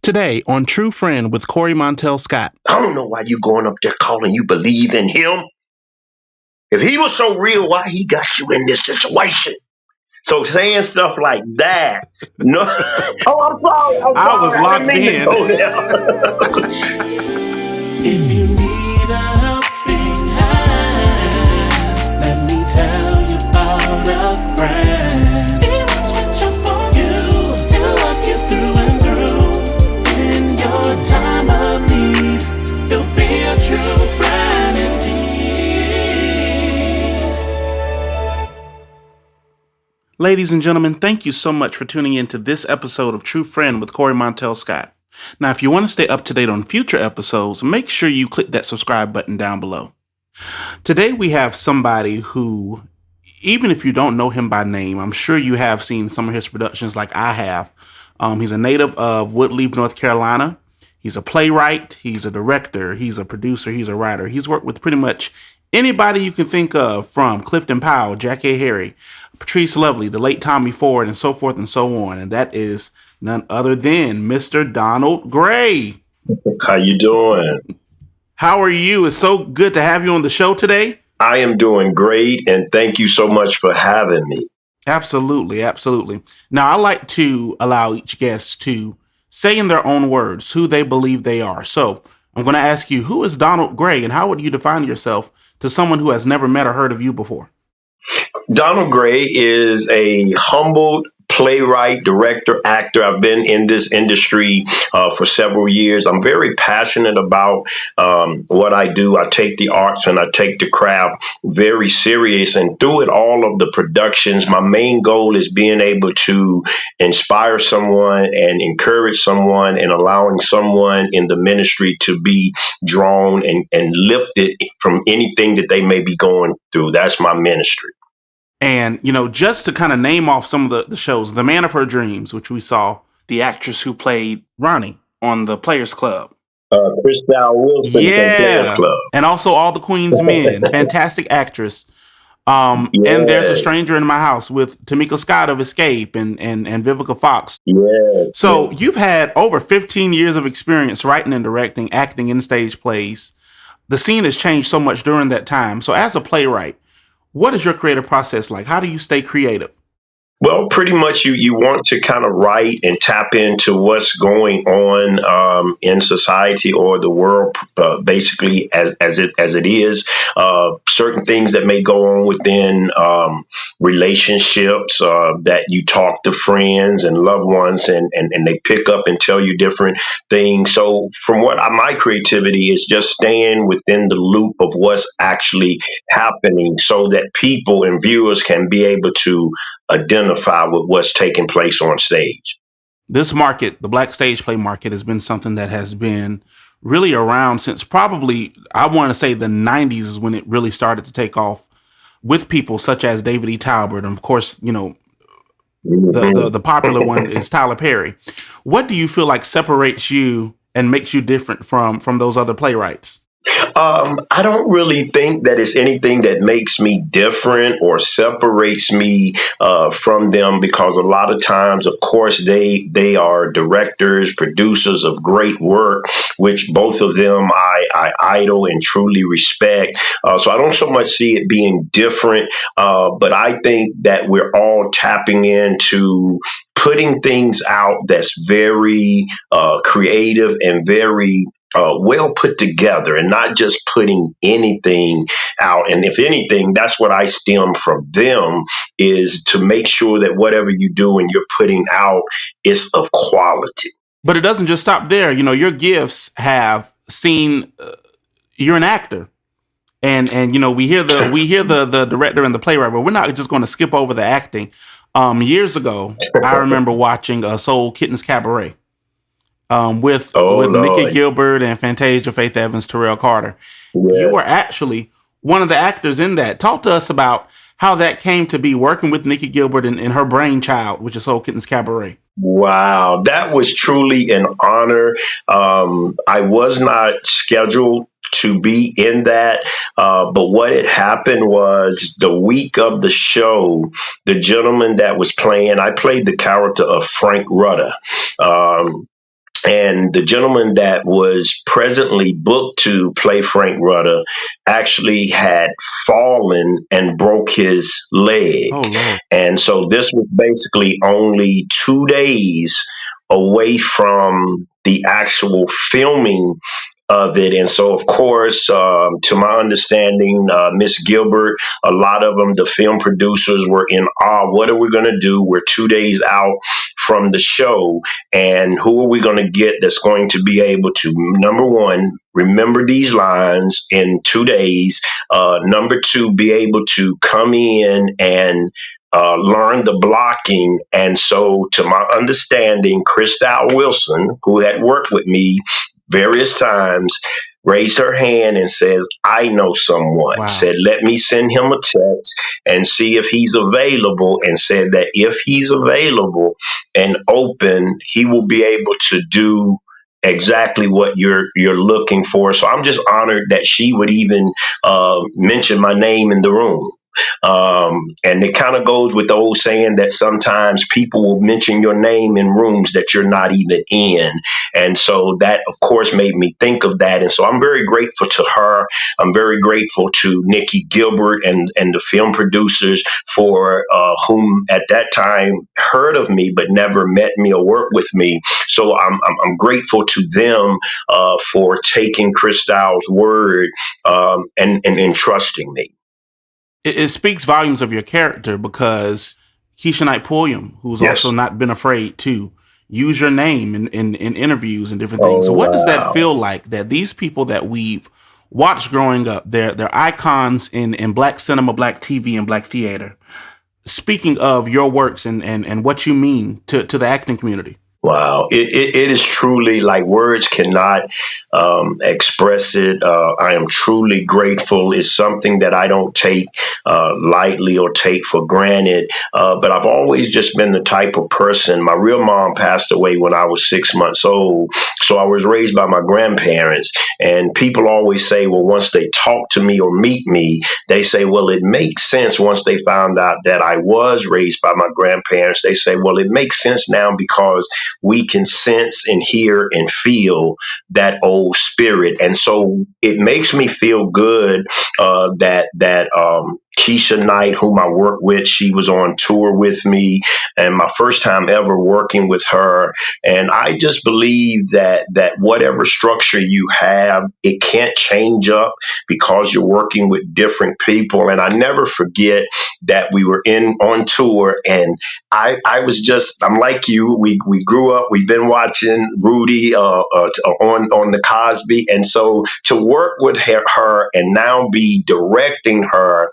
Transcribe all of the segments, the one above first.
Today on True Friend with Cory Montell Scott. I don't know why you going up there calling you believe in him. If he was so real, why he got you in this situation? So saying stuff like that, no. Oh, I'm sorry. I was I didn't locked mean to in. go there. If you need a helping hand, let me tell you about a friend. He won't switch up on you. He'll love you through and through. In your time of need, he'll be a true friend indeed. Ladies and gentlemen, thank you so much for tuning in to this episode of True Friend with Cory Montell Scott. Now, if you want to stay up to date on future episodes, make sure you click that subscribe button down below. Today, we have somebody who, even if you don't know him by name, I'm sure you have seen some of his productions like I have. He's a native of Woodleaf, North Carolina. He's a playwright. He's a director. He's a producer. He's a writer. He's worked with pretty much anybody you can think of, from Clifton Powell, Jack A. Harry, Patrice Lovely, the late Tommy Ford, and so forth and so on. And that is none other than Mr. Donald Gray. How you doing? How are you? It's so good to have you on the show today. I am doing great, and thank you so much for having me. Absolutely, absolutely. Now, I like to allow each guest to say in their own words who they believe they are. So I'm going to ask you, who is Donald Gray, and how would you define yourself to someone who has never met or heard of you before? Donald Gray is a humbled playwright, director, actor. I've been in this industry for several years. I'm very passionate about what I do. I take the arts and I take the craft very serious. And through it, all of the productions, my main goal is being able to inspire someone and encourage someone and allowing someone in the ministry to be drawn and lifted from anything that they may be going through. That's my ministry. And, you know, just to kind of name off some of the shows, The Man of Her Dreams, which we saw the actress who played Ronnie on the Players Club. Christelle Wilson from Players Club. And also All the Queen's Men, fantastic actress. Yes. And There's a Stranger in My House with Tamika Scott of Escape and Vivica Fox. Yes. So You've had over 15 years of experience writing and directing, acting in stage plays. The scene has changed so much during that time. So as a playwright, what is your creative process like? How do you stay creative? Well, pretty much you want to kind of write and tap into what's going on in society or the world, basically as it is. Certain things that may go on within relationships that you talk to friends and loved ones, and they pick up and tell you different things. So from my creativity is just staying within the loop of what's actually happening, so that people and viewers can be able to identify with what's taking place on stage. This market, the black stage play market, has been something that has been really around since probably, I want to say the 90s is when it really started to take off, with people such as David E. Talbert. And of course, you know, the popular one is Tyler Perry. What do you feel like separates you and makes you different from those other playwrights? I don't really think that it's anything that makes me different or separates me from them, because a lot of times, of course, they are directors, producers of great work, which both of them I idol and truly respect. So I don't so much see it being different, but I think that we're all tapping into putting things out that's very creative and very well put together, and not just putting anything out. And if anything, that's what I stem from them, is to make sure that whatever you do and you're putting out is of quality. But it doesn't just stop there. You know, your gifts have seen, you're an actor. And you know, we hear the director and the playwright, but we're not just going to skip over the acting. Years ago, I remember watching Soul Kittens Cabaret. With Nikki Gilbert and Fantasia, Faith Evans, Terrell Carter. Yeah. You were actually one of the actors in that. Talk to us about how that came to be, working with Nikki Gilbert and her brainchild, which is Soul Kittens Cabaret. Wow, that was truly an honor. I was not scheduled to be in that, but what had happened was, the week of the show, the gentleman that was playing, I played the character of Frank Rudder. And the gentleman that was presently booked to play Frank Rudder actually had fallen and broke his leg. Oh Lord. And so this was basically only 2 days away from the actual filming of it. And so, of course, to my understanding, Miss Gilbert, a lot of them, the film producers were in awe. What are we going to do? We're 2 days out from the show. And who are we going to get that's going to be able to, number one, remember these lines in 2 days? Number two, be able to come in and learn the blocking. And so, to my understanding, Christelle Wilson, who had worked with me various times, raised her hand and says, I know someone. Wow. Said, let me send him a text and see if he's available. And said that if he's available and open, he will be able to do exactly what you're looking for. So I'm just honored that she would even mention my name in the room. And it kind of goes with the old saying that sometimes people will mention your name in rooms that you're not even in. And so that, of course, made me think of that. And so I'm very grateful to her. I'm very grateful to Nikki Gilbert and the film producers for whom at that time heard of me but never met me or worked with me. So I'm grateful to them for taking Christelle's word and trusting me. It speaks volumes of your character because Keisha Knight Pulliam, who's Yes. also not been afraid to use your name in interviews and different things. So what does that feel like, that these people that we've watched growing up, they're icons in Black cinema, Black TV, and Black theater, speaking of your works and what you mean to the acting community? Wow. It is truly, like, words cannot express it. I am truly grateful. It's something that I don't take lightly or take for granted. But I've always just been the type of person. My real mom passed away when I was 6 months old. So I was raised by my grandparents. And people always say, well, once they talk to me or meet me, they say, well, it makes sense. Once they found out that I was raised by my grandparents, they say, well, it makes sense now because we can sense and hear and feel that old spirit. And so it makes me feel good that Keisha Knight, whom I work with, she was on tour with me, and my first time ever working with her. And I just believe that whatever structure you have, it can't change up because you're working with different people. And I never forget that we were on tour, and I was just, I'm like you, we grew up, we've been watching Rudy on the Cosby. And so to work with her and now be directing her,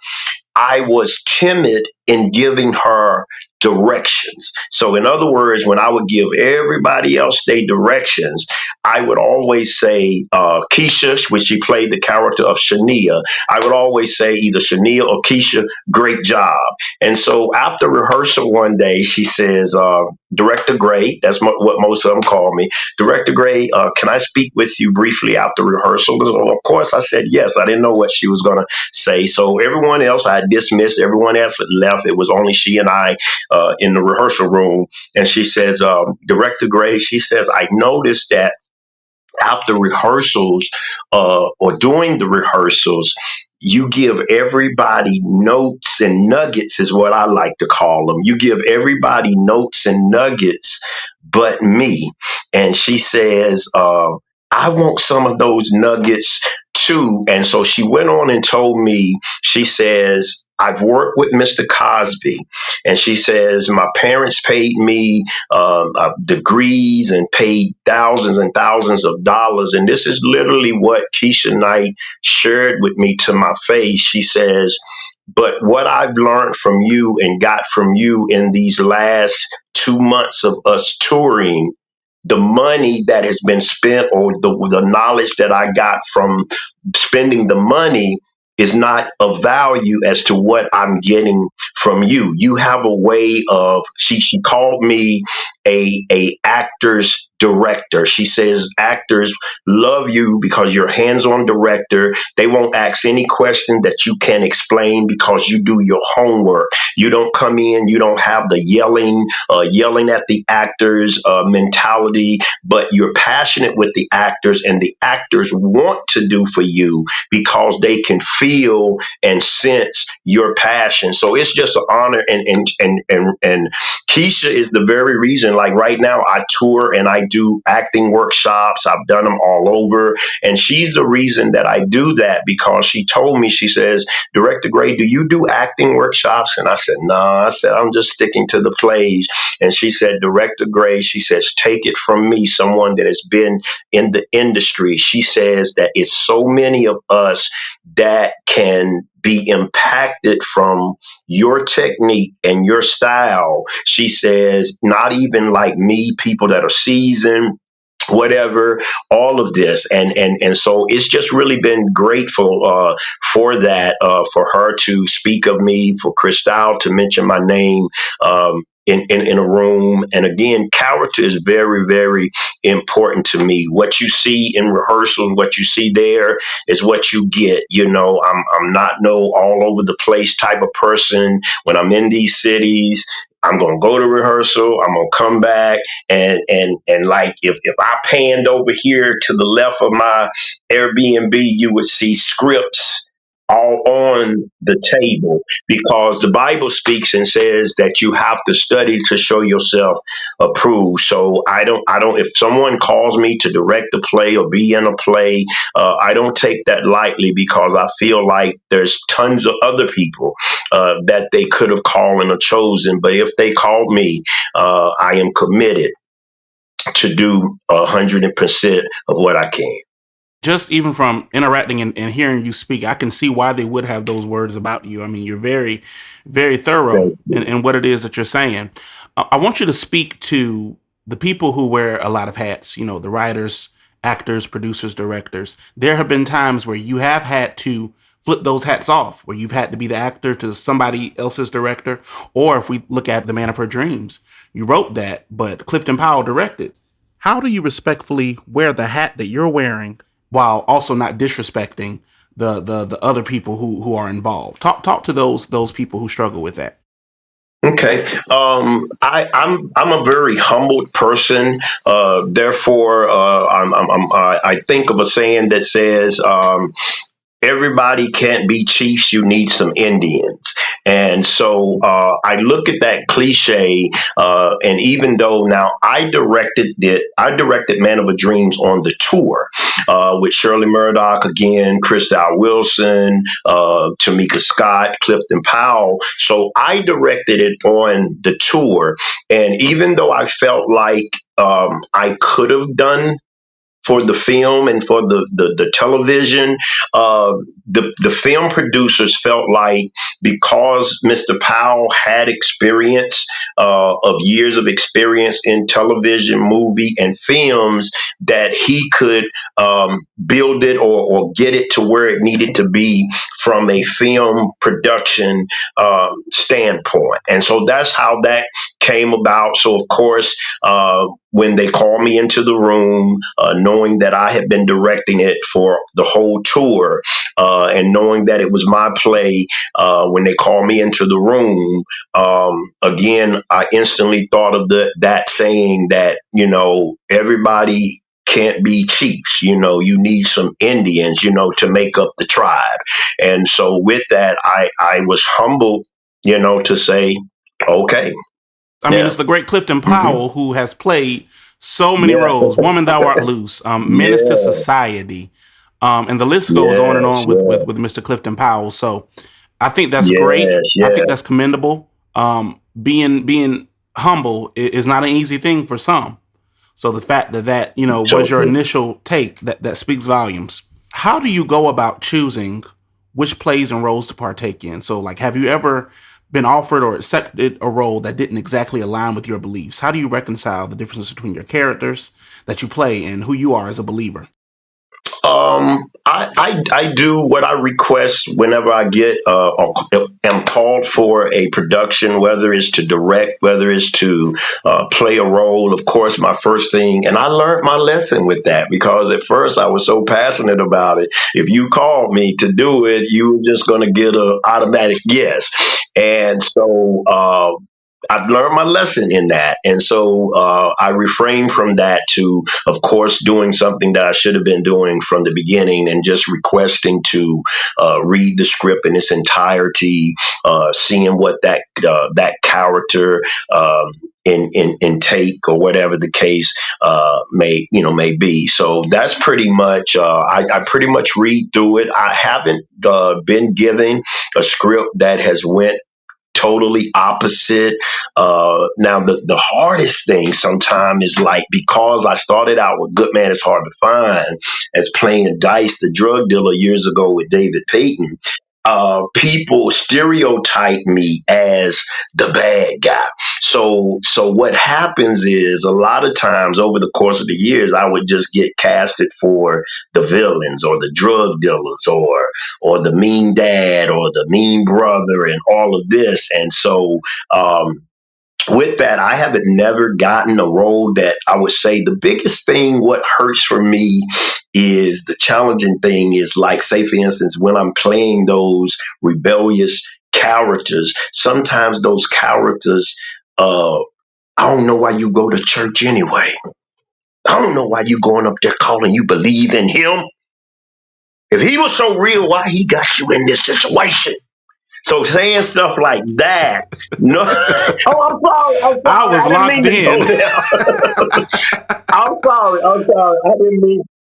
I was timid in giving her directions. So in other words, when I would give everybody else their directions, I would always say, Keisha, which she played the character of Shania, I would always say either Shania or Keisha, great job. And so after rehearsal one day, she says, Director Gray, that's what most of them call me, Director Gray, can I speak with you briefly after rehearsal? So of course, I said yes. I didn't know what she was going to say. So everyone else I had dismissed, everyone else had left. It was only she and I in the rehearsal room. And she says, Director Gray, she says, I noticed that after rehearsals or during the rehearsals, you give everybody notes and nuggets, is what I like to call them. You give everybody notes and nuggets but me. And she says, I want some of those nuggets too. And so she went on and told me, she says, I've worked with Mr. Cosby. And she says, my parents paid me degrees and paid thousands and thousands of dollars. And this is literally what Keisha Knight shared with me to my face. She says, but what I've learned from you and got from you in these last 2 months of us touring, the money that has been spent or the knowledge that I got from spending the money is not of value as to what I'm getting from you. You have a way of, she called me a actor's director. She says actors love you because you're a hands-on director. They won't ask any question that you can't explain because you do your homework. You don't come in, you don't have the yelling at the actors mentality, but you're passionate with the actors, and the actors want to do for you because they can feel and sense your passion. So it's just an honor, and Keisha is the very reason. Like right now, I tour and I do acting workshops. I've done them all over, and she's the reason that I do that, because she told me, she says, Director Gray, do you do acting workshops? And I said, no. I said, I'm just sticking to the plays. And she said, Director Gray, she says, take it from me, someone that has been in the industry. She says that it's so many of us that can be impacted from your technique and your style. She says, not even like me, people that are seasoned, whatever, all of this, and so it's just really been grateful for that, for her to speak of me, for Cristal to mention my name in a room. And again, character is very, very important to me. What you see in rehearsals, what you see there is what you get. You know, I'm not no all over the place type of person. When I'm in these cities, I'm gonna go to rehearsal. I'm gonna come back, and like if I panned over here to the left of my Airbnb, you would see scripts all on the table, because the Bible speaks and says that you have to study to show yourself approved. So I don't, if someone calls me to direct a play or be in a play, I don't take that lightly, because I feel like there's tons of other people that they could have called and chosen. But if they called me, I am committed to do 100% of what I can. Just even from interacting and hearing you speak, I can see why they would have those words about you. I mean, you're very, very thorough in what it is that you're saying. I want you to speak to the people who wear a lot of hats, you know, the writers, actors, producers, directors. There have been times where you have had to flip those hats off, where you've had to be the actor to somebody else's director. Or if we look at The Man of Her Dreams, you wrote that, but Clifton Powell directed. How do you respectfully wear the hat that you're wearing while also not disrespecting the other people who are involved? Talk to those people who struggle with that. Okay. I'm a very humbled person. Therefore, I think of a saying that says, everybody can't be chiefs. You need some Indians. And so I look at that cliche, and even though now I directed Man of a Dreams on the tour with Shirley Murdoch, again, Cristal Wilson, Tamika Scott, Clifton Powell. So I directed it on the tour. And even though I felt like I could have done for the film and for the television, the film producers felt like, because Mr. Powell had experience of years of experience in television, movie, and films, that he could build it or get it to where it needed to be from a film production standpoint. And so that's how that came about. So of course, when they called me into the room, knowing that I had been directing it for the whole tour, and knowing that it was my play, when they called me into the room, again, I instantly thought of that saying that, you know, everybody can't be chiefs. You know, you need some Indians, you know, to make up the tribe. And so with that, I was humbled, you know, to say, okay. I mean, it's the great Clifton Powell who has played so many roles. Woman, Thou Art Loose, Menace to Society, and the list goes on and on with Mr. Clifton Powell. So I think that's great. I think that's commendable. Being humble is not an easy thing for some. So the fact that you know was your initial take, that speaks volumes. How do you go about choosing which plays and roles to partake in? So, like, have you ever been offered or accepted a role that didn't exactly align with your beliefs? How do you reconcile the differences between your characters that you play and who you are as a believer? I do what I request whenever I get or am called for a production, whether it's to direct, whether it's to play a role. Of course, my first thing, and I learned my lesson with that because at first I was so passionate about it. If you called me to do it, you were just going to get an automatic yes. And so I've learned my lesson in that. And so I refrain from that to, of course, doing something that I should have been doing from the beginning and just requesting to read the script in its entirety, seeing what that character in take or whatever the case may be. So that's pretty much I pretty much read through it. I haven't been given a script that has went totally opposite. Now, the hardest thing sometimes is like, because I started out with Good Man Is Hard to Find as playing Dice, the drug dealer, years ago with David Payton. People stereotype me as the bad guy. So what happens is a lot of times over the course of the years, I would just get casted for the villains or the drug dealers or the mean dad or the mean brother and all of this. And so with that, I haven't never gotten a role that I would say the biggest thing, what hurts for me is the challenging thing is like, say, for instance, when I'm playing those rebellious characters, sometimes those characters, I don't know why you go to church anyway. I don't know why you going up there calling you believe in him. If he was so real, why he got you in this situation? So saying stuff like that, no. Oh, I'm sorry. I'm I sorry. was I didn't locked mean to in. go there. I'm sorry. I'm sorry.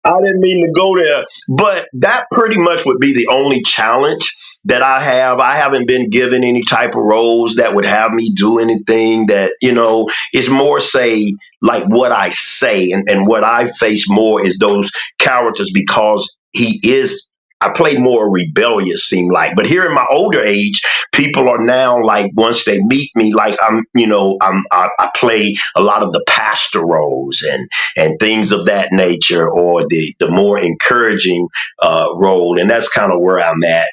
I didn't mean to go there. But that pretty much would be the only challenge that I have. I haven't been given any type of roles that would have me do anything that, it's more say like what I say and what I face more is those characters because he is I play more rebellious, seem like. But here in my older age, people are now like once they meet me, like I play a lot of the pastor roles and things of that nature, or the more encouraging role, and that's kind of where I'm at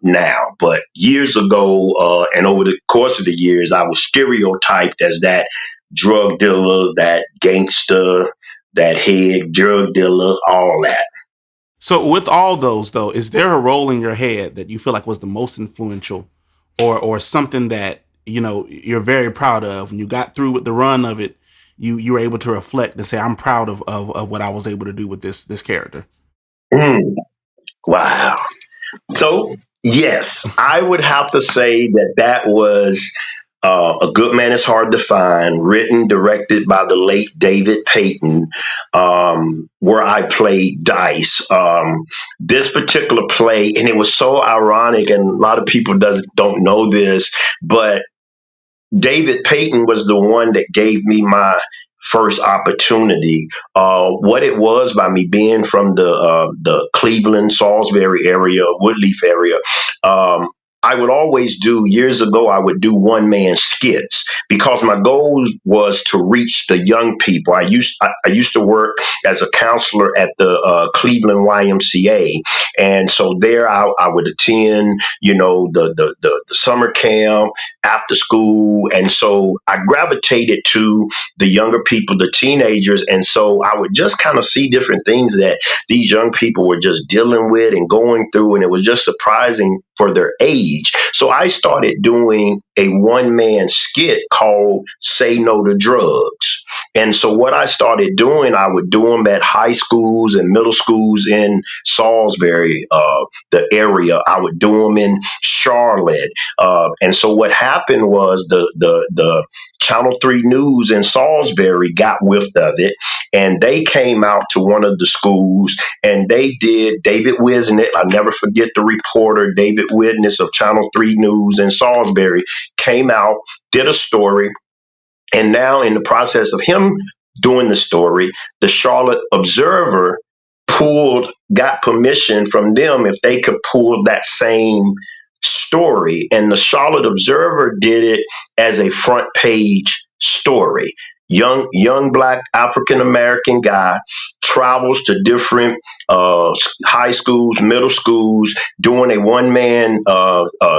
now. But years ago, and over the course of the years, I was stereotyped as that drug dealer, that gangster, that head drug dealer, all that. So with all those though, is there a role in your head that you feel like was the most influential or something that, you're very proud of when you got through with the run of it, you were able to reflect and say, I'm proud of what I was able to do with this character? Mm, wow. So, yes, I would have to say that was A Good Man Is Hard to Find, written, directed by the late David Payton, where I played Dice. This particular play, and it was so ironic, and a lot of people don't know this, but David Payton was the one that gave me my first opportunity. What it was by me being from the Cleveland, Salisbury area, Woodleaf area. I would always do years ago. I would do one man skits because my goal was to reach the young people. I used to work as a counselor at the Cleveland YMCA, and so there I would attend, the summer camp, after school. And so I gravitated to the younger people, the teenagers. And so I would just kind of see different things that these young people were just dealing with and going through. And it was just surprising for their age. So I started doing a one man skit called Say No to Drugs. And so what I started doing, I would do them at high schools and middle schools in Salisbury, the area. I would do them in Charlotte. And so what happened was the Channel 3 News in Salisbury got whiff of it, and they came out to one of the schools, and they did David Wisnett. I never forget the reporter, David Witness of Channel 3 News in Salisbury, came out, did a story, and now in the process of him doing the story, the Charlotte Observer got permission from them if they could pull that same story. And the Charlotte Observer did it as a front page story. Young black African American guy travels to different high schools, middle schools, doing a one-man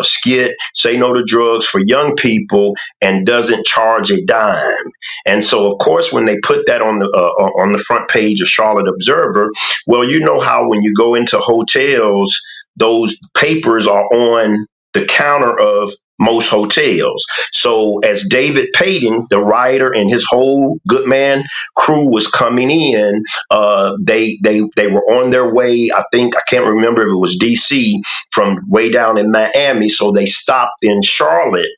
skit, Say No to Drugs for young people, and doesn't charge a dime. And so, of course, when they put that on the front page of Charlotte Observer, well, you know how when you go into hotels, those papers are on the counter of most hotels. So as David Payton, the writer, and his whole good man crew was coming in, they were on their way. I can't remember if it was DC from way down in Miami. So they stopped in Charlotte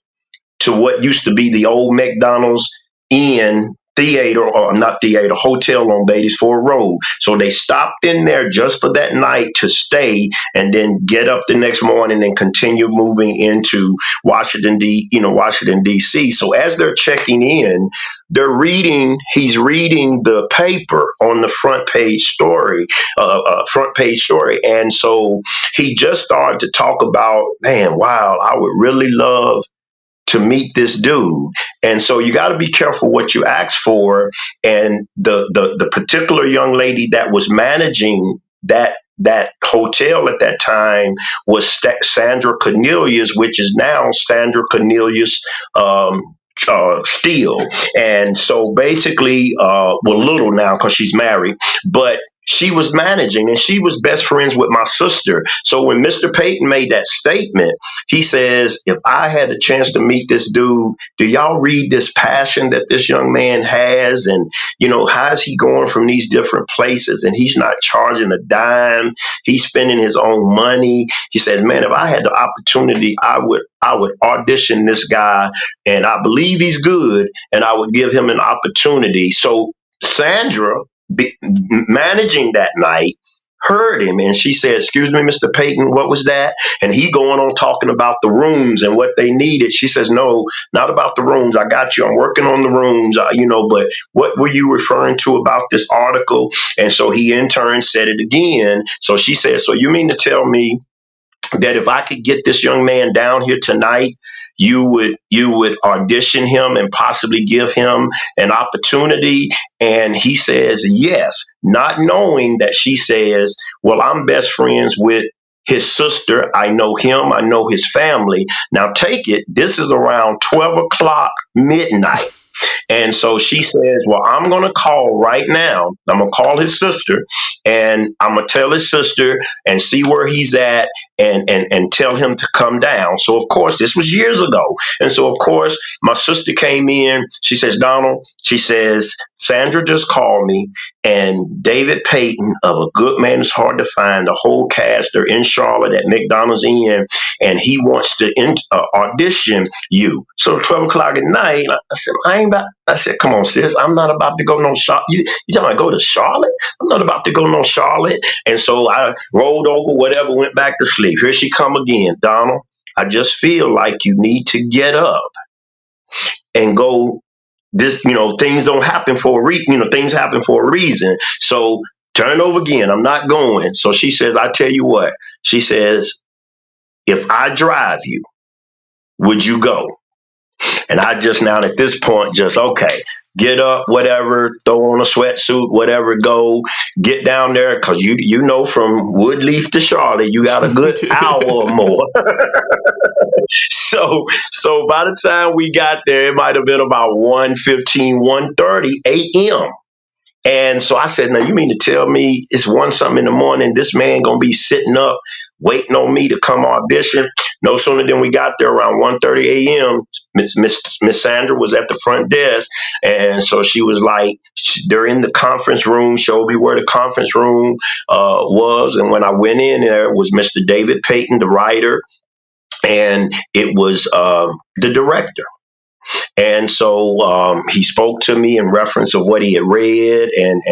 to what used to be the old McDonald's Inn theater, or not theater, hotel on Beatties Ford Road. So they stopped in there just for that night to stay, and then get up the next morning and continue moving into Washington D.C. So as they're checking in, he's reading the paper on the front page story. And so he just started to talk about, man, wow, I would really love to meet this dude. And so you got to be careful what you ask for. And the particular young lady that was managing that hotel at that time was Sandra Cornelius, which is now Sandra Cornelius Steele. And so basically, little now because she's married, but she was managing, and she was best friends with my sister. So when Mr. Payton made that statement, he says, if I had a chance to meet this dude, do y'all read this passion that this young man has? And, how is he going from these different places, and he's not charging a dime? He's spending his own money. He says, man, if I had the opportunity, I would audition this guy, and I believe he's good, and I would give him an opportunity. So Sandra, managing that night, heard him, and she said, excuse me, Mr. Payton, what was that? And he going on talking about the rooms and what they needed. She says, no, not about the rooms. I got you. I'm working on the rooms, but what were you referring to about this article? And so he in turn said it again. So she said, so you mean to tell me that if I could get this young man down here tonight, you would audition him and possibly give him an opportunity? And he says, yes, not knowing that she says, well, I'm best friends with his sister. I know him. I know his family. Now take it. This is around 12 o'clock midnight. And so she says, well, I'm going to call right now. I'm going to call his sister, and I'm going to tell his sister and see where he's at, and tell him to come down. So, of course, this was years ago. And so, of course, my sister came in. She says, Donald, she says, Sandra just called me, and David Payton of A Good Man Is Hard to Find, the whole cast are in Charlotte at McDonald's Inn, and he wants to audition you. So 12 o'clock at night, I said, come on, sis, I'm not about to go no Charlotte. You talking about go to Charlotte? I'm not about to go no Charlotte. And so I rolled over, whatever, went back to sleep. Here she come again. Donald, I just feel like you need to get up and go. This, things don't happen for a reason. Things happen for a reason. So turn over again. I'm not going. So she says, I tell you what. She says, if I drive you, would you go? And I just now at this point, okay, get up, whatever, throw on a sweatsuit, whatever, go get down there. Cause you know, from Woodleaf to Charlotte, you got a good hour or more. So by the time we got there, it might've been about 1:15, 1:30 a.m. And so I said, now you mean to tell me it's 1 something in the morning, this man going to be sitting up waiting on me to come audition? No sooner than we got there, around 1:30 a.m., Miss Sandra was at the front desk. And so she was like, they're in the conference room, showed me where the conference room was. And when I went in there, it was Mr. David Payton, the writer, and it was the director. And so he spoke to me in reference of what he had read and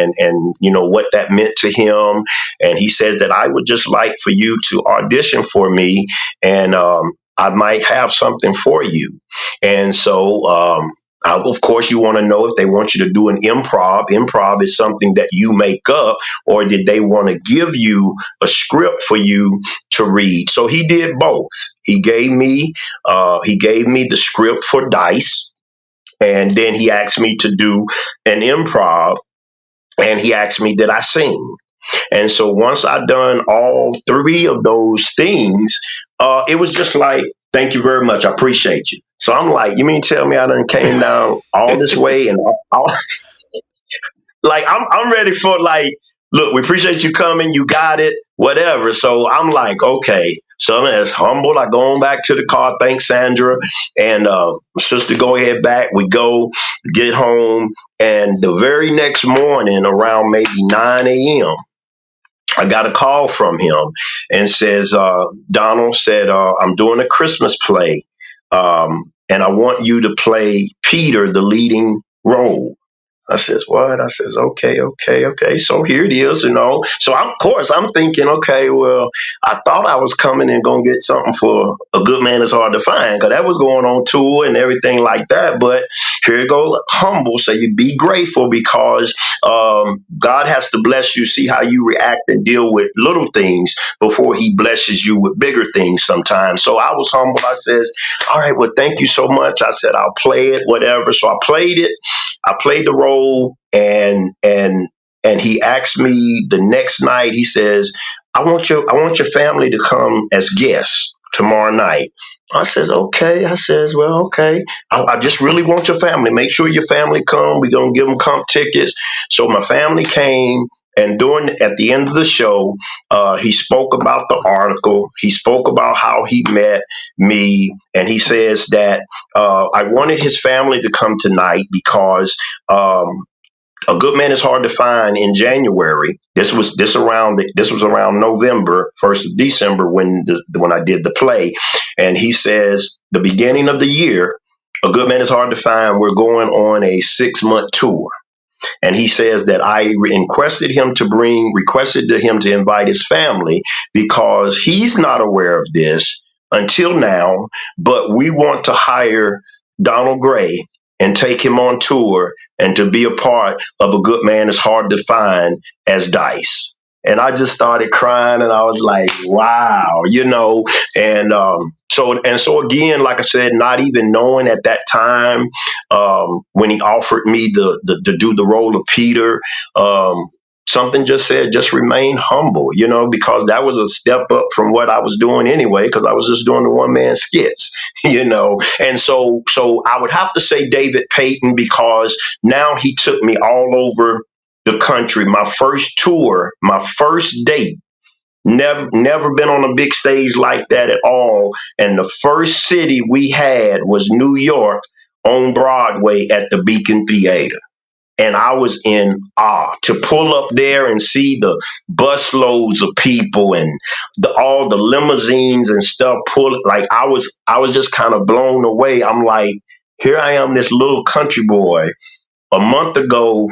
what that meant to him. And he says that I would just like for you to audition for me, and I might have something for you. And so of course, you want to know if they want you to do an improv. Improv is something that you make up, or did they want to give you a script for you to read? So he did both. He gave me the script for Dice, and then he asked me to do an improv. And he asked me, did I sing? And so once I done all three of those things, it was just like, thank you very much. I appreciate you. So I'm like, you mean tell me I done came down all this way and like I'm ready for like, look, we appreciate you coming, you got it, whatever. So I'm like, okay. So I'm as humble. I go on back to the car. Thanks, Sandra. And sister, go ahead back. We go get home. And the very next morning, around maybe 9 a.m., I got a call from him and says, Donald said, I'm doing a Christmas play. And I want you to play Peter, the leading role. I says, what? I says, okay. So here it is, you know. So of course I'm thinking, okay, well, I thought I was coming and gonna get something for A Good Man Is Hard to Find, because that was going on tour and everything like that. But here it goes, humble. So you be grateful because God has to bless you, see how you react and deal with little things before he blesses you with bigger things sometimes. So I was humble. I says, all right, well, thank you so much. I said, I'll play it, whatever. So I played it. I played the role, and he asked me the next night. He says, I want your family to come as guests tomorrow night." I says, "Okay." I says, "Well, okay. I just really want your family. Make sure your family come. We're gonna give them comp tickets." So my family came. And at the end of the show, he spoke about the article. He spoke about how he met me, and he says that I wanted his family to come tonight because A Good Man Is Hard to Find in January. This was around November, 1st of December when I did the play, and he says the beginning of the year, A Good Man Is Hard to Find. We're going on a 6-month tour. And he says that I requested to him to invite his family because he's not aware of this until now, but we want to hire Donald Gray and take him on tour and to be a part of A Good Man Is Hard to Find as Dice. And I just started crying, and I was like, "Wow," you know. And so again, like I said, not even knowing at that time, when he offered me to do the role of Peter, something just said, just remain humble, you know, because that was a step up from what I was doing anyway, because I was just doing the one man skits, you know. And so I would have to say David Payton, because now he took me all over the country. My first tour, my first date. Never been on a big stage like that at all. And the first city we had was New York on Broadway at the Beacon Theater. And I was in awe to pull up there and see the bus loads of people and all the limousines and stuff pull. Like I was just kind of blown away. I'm like, here I am, this little country boy. A month ago,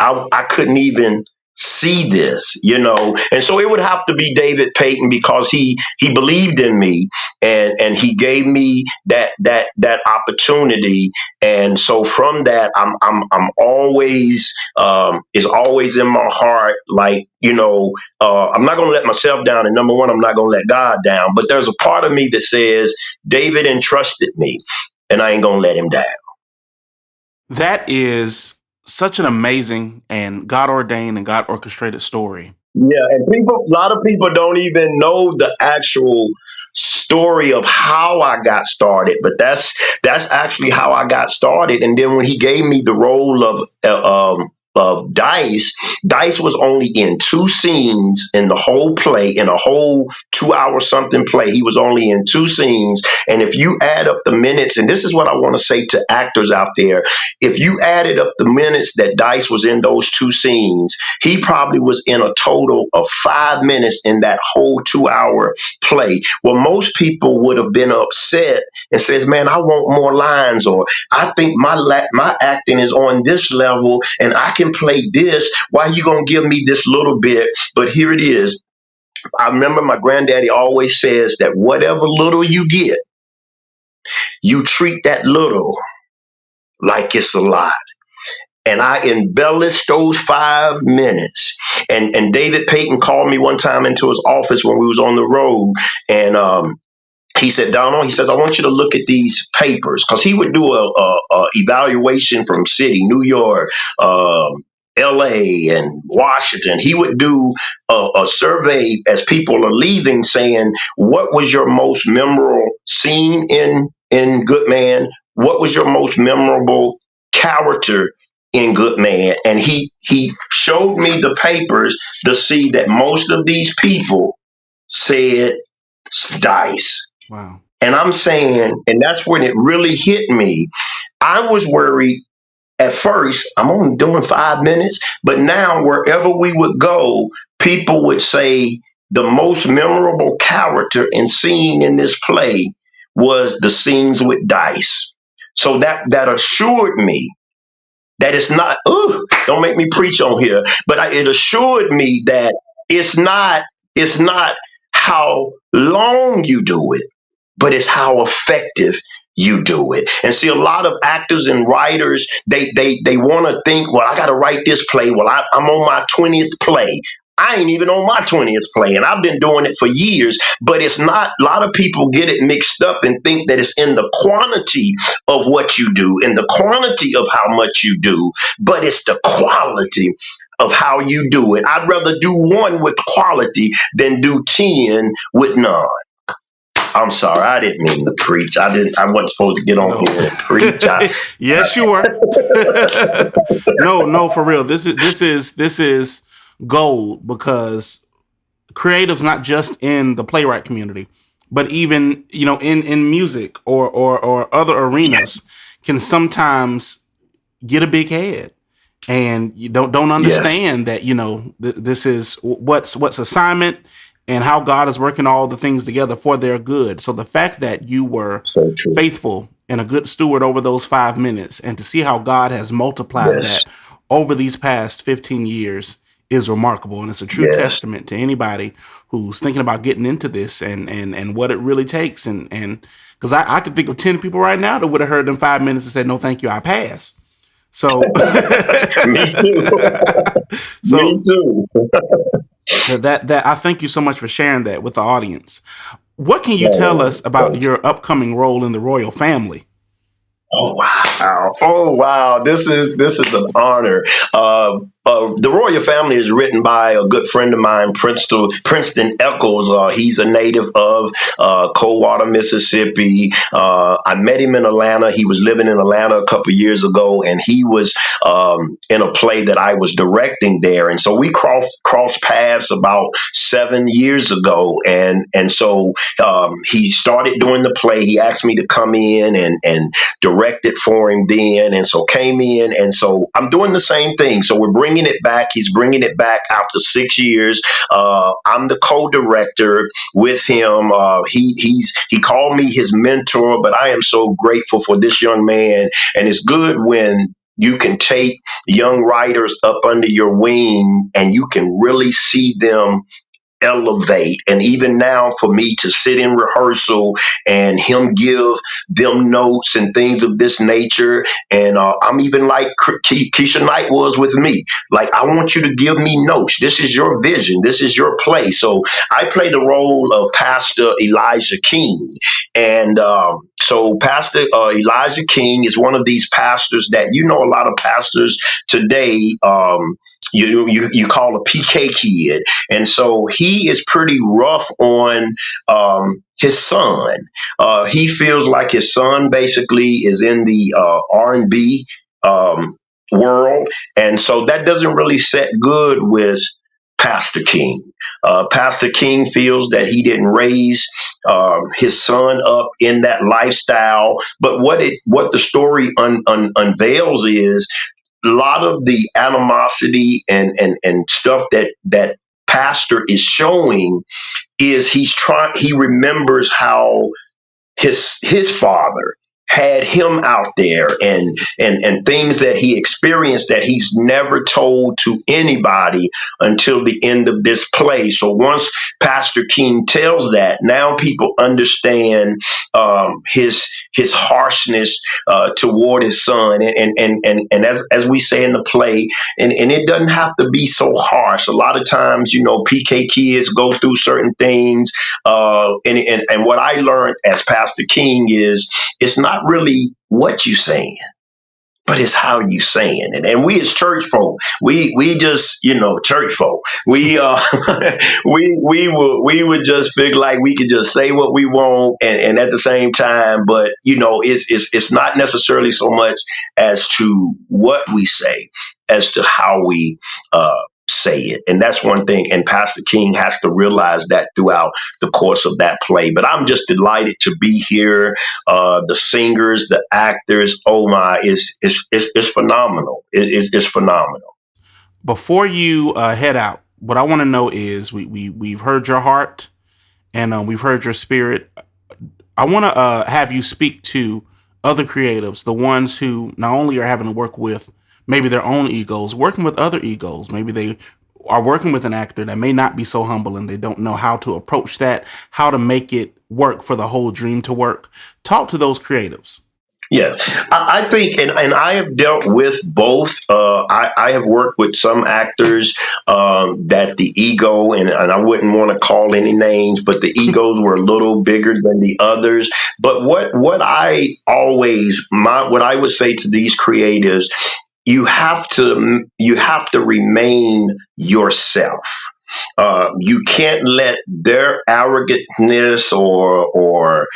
I couldn't even see this, you know. And so it would have to be David Payton, because he believed in me, and he gave me that opportunity. And so from that, I'm always is always in my heart, like, you know, I'm not going to let myself down, and number one, I'm not going to let God down. But there's a part of me that says David entrusted me, and I ain't going to let him down. That is such an amazing and God ordained and God orchestrated story. Yeah, and a lot of people don't even know the actual story of how I got started, but that's actually how I got started. And then when he gave me the role of Dice, Dice was only in 2 scenes in the whole play, in a whole 2-hour something play. He was only in 2 scenes, and if you add up the minutes, and this is what I want to say to actors out there, if you added up the minutes that Dice was in those 2 scenes, he probably was in a total of 5 minutes in that whole 2-hour play. Well, most people would have been upset and says, "Man, I want more lines," or "I think my acting is on this level and I can play this. Why you gonna give me this little bit?" But here it is. I remember my granddaddy always says that whatever little you get, you treat that little like it's a lot. And I embellished those 5 minutes. And David Payton called me one time into his office when we was on the road, and he said, "Donald," he says, "I want you to look at these papers," because he would do a evaluation from city, New York, LA and Washington. He would do a survey as people are leaving saying, what was your most memorable scene in Good Man? What was your most memorable character in Good Man? And he showed me the papers to see that most of these people said Dice. Wow. And I'm saying, and that's when it really hit me. I was worried at first. I'm only doing 5 minutes, but now wherever we would go, people would say the most memorable character and scene in this play was the scenes with Dice. So that assured me that it's not, don't make me preach on here, but it assured me that it's not how long you do it, but it's how effective you do it. And see, a lot of actors and writers, they want to think, well, I got to write this play. Well, I'm on my 20th play. I ain't even on my 20th play, and I've been doing it for years. But it's not. A lot of people get it mixed up and think that it's in the quantity of what you do, in the quantity of how much you do, but it's the quality of how you do it. I'd rather do one with quality than do 10 with none. I'm sorry, I didn't mean to preach. I wasn't supposed to get on here and preach. Yes, you were. No, for real. This is gold, because creatives, not just in the playwright community, but even in music or other arenas, Yes. can sometimes get a big head, and you don't understand that this is what's assignment, and how God is working all the things together for their good. So the fact that you were So true. faithful and a good steward over those 5 minutes, and to see how God has multiplied Yes. that over these past 15 years is remarkable. And it's a true Yes. testament to anybody who's thinking about getting into this, and what it really takes. And because I could think of 10 people right now that would have heard them 5 minutes and said, no, thank you, I pass. So, Me too. so Me too. that I thank you so much for sharing that with the audience. What can you tell us about Thank you. your upcoming role in the royal family? Oh wow! Oh wow! This is an honor. The Royal Family is written by a good friend of mine, Princeton Eccles. He's a native of Coldwater, Mississippi. I met him in Atlanta. He was living in Atlanta a couple years ago, and he was in a play that I was directing there. And so we crossed paths about 7 years ago, and so he started doing the play. He asked me to come in and direct it for him then, and so came in, and so I'm doing the same thing. So we're bringing it back. He's bringing it back after 6 years. I'm the co-director with him. He called me his mentor, but I am so grateful for this young man. And it's good when you can take young writers up under your wing and you can really see them elevate. And even now, for me to sit in rehearsal and him give them notes and things of this nature, and I'm even like Keisha Knight was with me. Like, I want you to give me notes. This is your vision. This is your play. So I play the role of Pastor Elijah King, and so Pastor Elijah King is one of these pastors that a lot of pastors today. You call a PK kid, and so he is pretty rough on his son. He feels like his son basically is in the R&B world, and so that doesn't really set good with Pastor King. Pastor King feels that he didn't raise his son up in that lifestyle, but what the story unveils is a lot of the animosity and stuff that pastor is showing is he remembers how his father had him out there, and things that he experienced that he's never told to anybody until the end of this play. So once Pastor King tells that, now people understand his harshness toward his son, and as we say in the play, and it doesn't have to be so harsh. A lot of times, PK kids go through certain things, and what I learned as Pastor King is it's not really what you're saying, but it's how you saying it. And we as church folk, we just, church folk, we we would just feel like we could just say what we want, and at the same time, but it's not necessarily so much as to what we say as to how we say it. And that's one thing. And Pastor King has to realize that throughout the course of that play. But I'm just delighted to be here. The singers, the actors, oh my, it's phenomenal. It's phenomenal. Before you head out, what I want to know is we've heard your heart and we've heard your spirit. I want to have you speak to other creatives, the ones who not only are having to work with maybe their own egos, working with other egos. Maybe they are working with an actor that may not be so humble and they don't know how to approach that, how to make it work for the whole dream to work. Talk to those creatives. Yes, I think, and I have dealt with both. I have worked with some actors that the ego, and I wouldn't want to call any names, but the egos were a little bigger than the others. But what I would say to these creatives, you have to remain yourself. You can't let their arrogantness or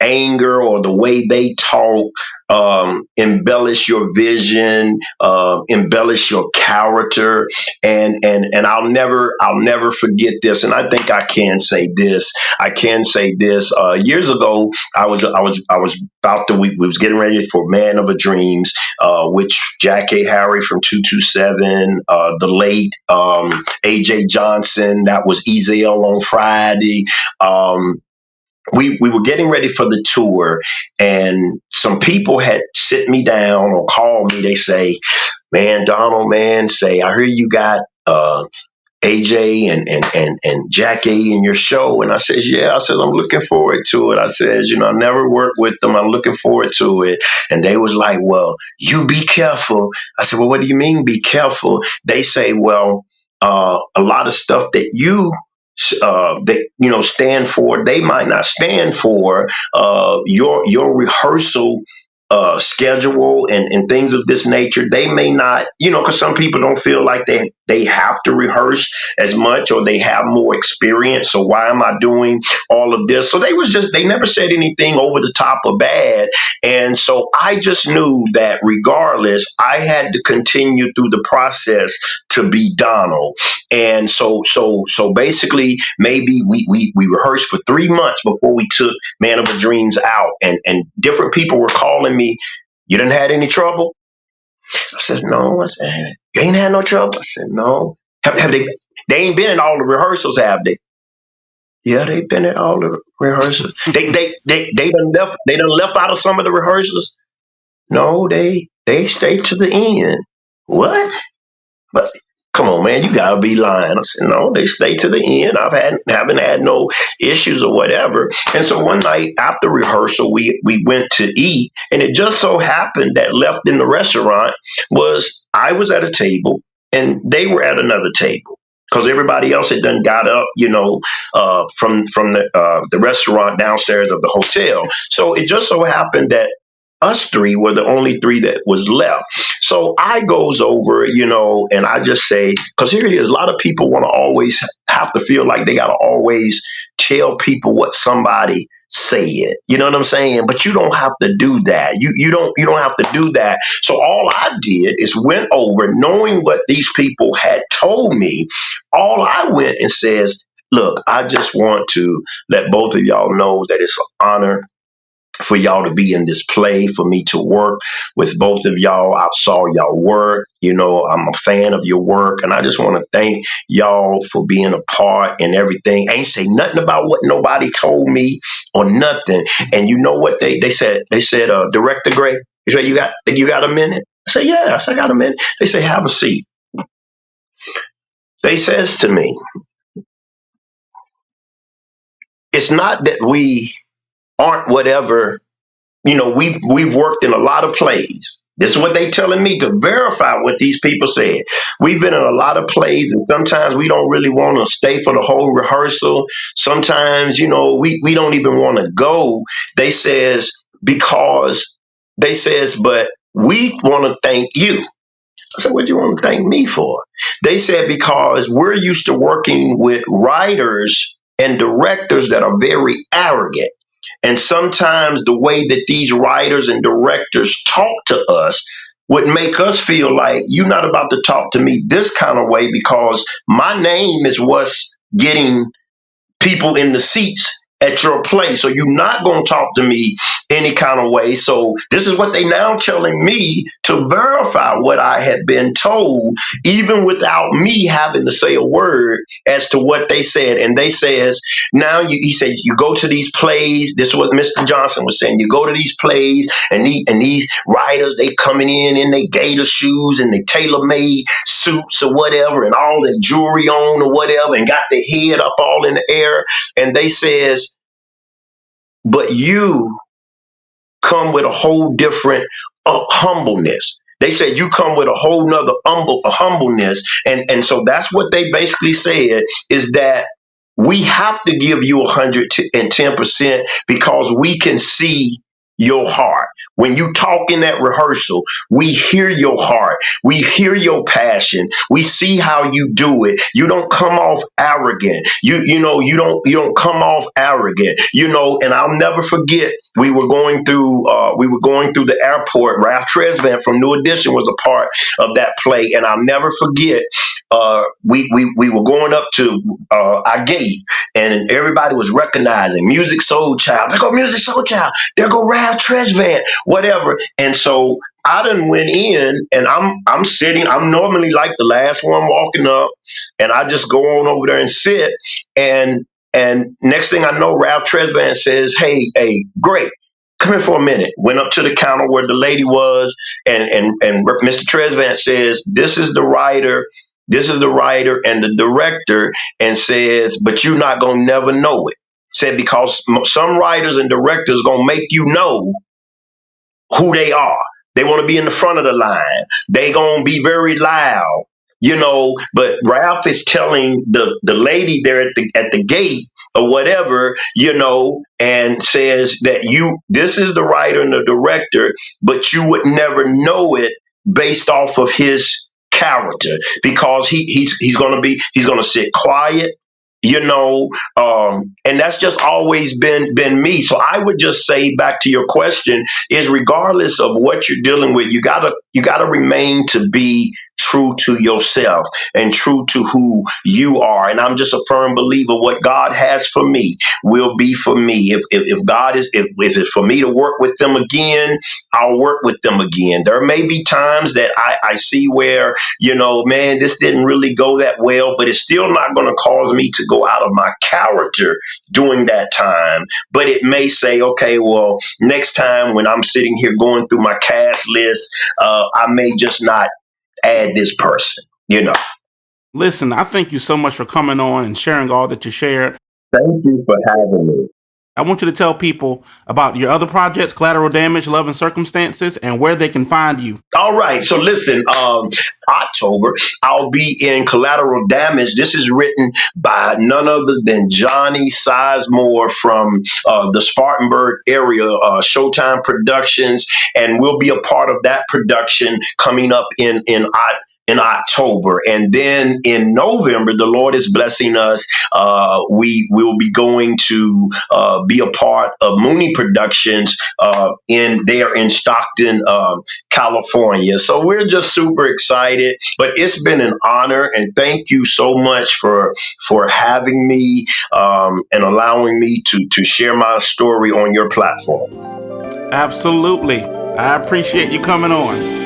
anger or the way they talk embellish your vision, embellish your character, and I'll never forget this. And I think I can say this. Years ago, I was about to we was getting ready for Man of a Dreams, which Jack A. Harry from 227, the late AJ Johnson, that was Ezel on Friday. We were getting ready for the tour, and some people had sit me down or called me. They say, "Man, Donald, man, I hear you got AJ and Jack A in your show." And I says, "Yeah." I said, "I'm looking forward to it." I says, "I never worked with them. I'm looking forward to it." And they was like, "Well, you be careful." I said, "Well, what do you mean be careful?" They say, "Well, a lot of stuff that you stand for, they might not stand for. Your rehearsal schedule and things of this nature, they may not, because some people don't feel like they have to rehearse as much, or they have more experience. So why am I doing all of this?" So they never said anything over the top or bad. And so I just knew that regardless, I had to continue through the process to be Donald. And so basically, maybe we rehearsed for 3 months before we took Man of a Dreams out, and different people were calling me, "You didn't had any trouble?" I said, "No." I said, "You ain't had no trouble?" I said, "No." Have they? They ain't been in all the rehearsals, have they? Yeah, they've been at all the rehearsals. They done left out of some of the rehearsals. No, they stayed to the end. What? But come on, man, you gotta be lying. I said, "No, they stay to the end. Haven't had no issues or whatever." And so one night after rehearsal, we went to eat, and it just so happened that left in the restaurant was I was at a table and they were at another table. Because everybody else had done got up, from the restaurant downstairs of the hotel. So it just so happened that us three were the only three that was left. So I goes over, and I just say, because here it is, a lot of people want to always have to feel like they got to always tell people what somebody said. You know what I'm saying? But you don't have to do that. You don't have to do that. So all I did is went over, knowing what these people had told me. All I went and says, "Look, I just want to let both of y'all know that it's an honor for y'all to be in this play, for me to work with both of y'all. I saw y'all work. I'm a fan of your work, and I just want to thank y'all for being a part and everything." Ain't say nothing about what nobody told me or nothing. And you know what they said? They said, "Director Gray, you say you got a minute?" I said, "Yeah." I said, "I got a minute." They say, "Have a seat." They says to me, "It's not that we aren't whatever. We've worked in a lot of plays." This is what they telling me to verify what these people said. "We've been in a lot of plays, and sometimes we don't really want to stay for the whole rehearsal. Sometimes, we don't even want to go." They says, because they says, "But we want to thank you. I said, what do you want to thank me for? They said, because we're used to working with writers and directors that are very arrogant. And sometimes the way that these writers and directors talk to us would make us feel like you're not about to talk to me this kind of way, because my name is what's getting people in the seats at your place. So you're not going to talk to me any kind of way. So this is what they now telling me to verify what I had been told, even without me having to say a word as to what they said. And they says, now he said, you go to these plays. This is what Mr. Johnson was saying. You go to these plays, and these writers, they coming in they gator shoes and they tailor-made suits or whatever, and all the jewelry on or whatever, and got their head up all in the air. And they says, but you come with a whole different humbleness. They said you come with a whole nother humbleness. And so that's what they basically said, is that we have to give you 110% because we can see your heart. When you talk in that rehearsal, we hear your heart. We hear your passion. We see how you do it. You don't come off arrogant. You don't come off arrogant. And I'll never forget, we were going through the airport. Ralph Tresvant from New Edition was a part of that play, and I'll never forget. We were going up to our gate, and everybody was recognizing Music Soul Child. There go Music Soul Child. There go Ralph Tresvant. Whatever. And so I done went in, and I'm sitting. I'm normally like the last one walking up, and I just go on over there and sit. And next thing I know, Ralph Tresvant says, "Hey, great. Come here for a minute." Went up to the counter where the lady was, and Mr. Tresvant says, "This is the writer. This is the writer and the director," and says, "But you're not gonna never know it." Said, because some writers and directors gonna make you know who they are. They want to be in the front of the line. They gonna be very loud, But Ralph is telling the lady there at the gate or whatever, and says that this is the writer and the director, but you would never know it based off of his character, because he's gonna sit quiet. And that's just always been me. So I would just say, back to your question, is regardless of what you're dealing with, you gotta remain to be true to yourself and true to who you are. And I'm just a firm believer, what God has for me will be for me. If God is, if it's for me to work with them again, I'll work with them again. There may be times that I see where, man, this didn't really go that well, but it's still not going to cause me to go out of my character during that time. But it may say, okay, well, next time when I'm sitting here going through my cast list, I may just not add this person. Listen, I thank you so much for coming on and sharing all that you shared. Thank you for having me. I want you to tell people about your other projects, Collateral Damage, Love and Circumstances, and where they can find you. All right. So listen, October, I'll be in Collateral Damage. This is written by none other than Johnny Sizemore from the Spartanburg area, Showtime Productions, and we'll be a part of that production coming up in October. And then in November, the Lord is blessing us. We will be going to be a part of Mooney Productions in Stockton, California. So we're just super excited. But it's been an honor, and thank you so much for having me and allowing me to share my story on your platform. Absolutely. I appreciate you coming on.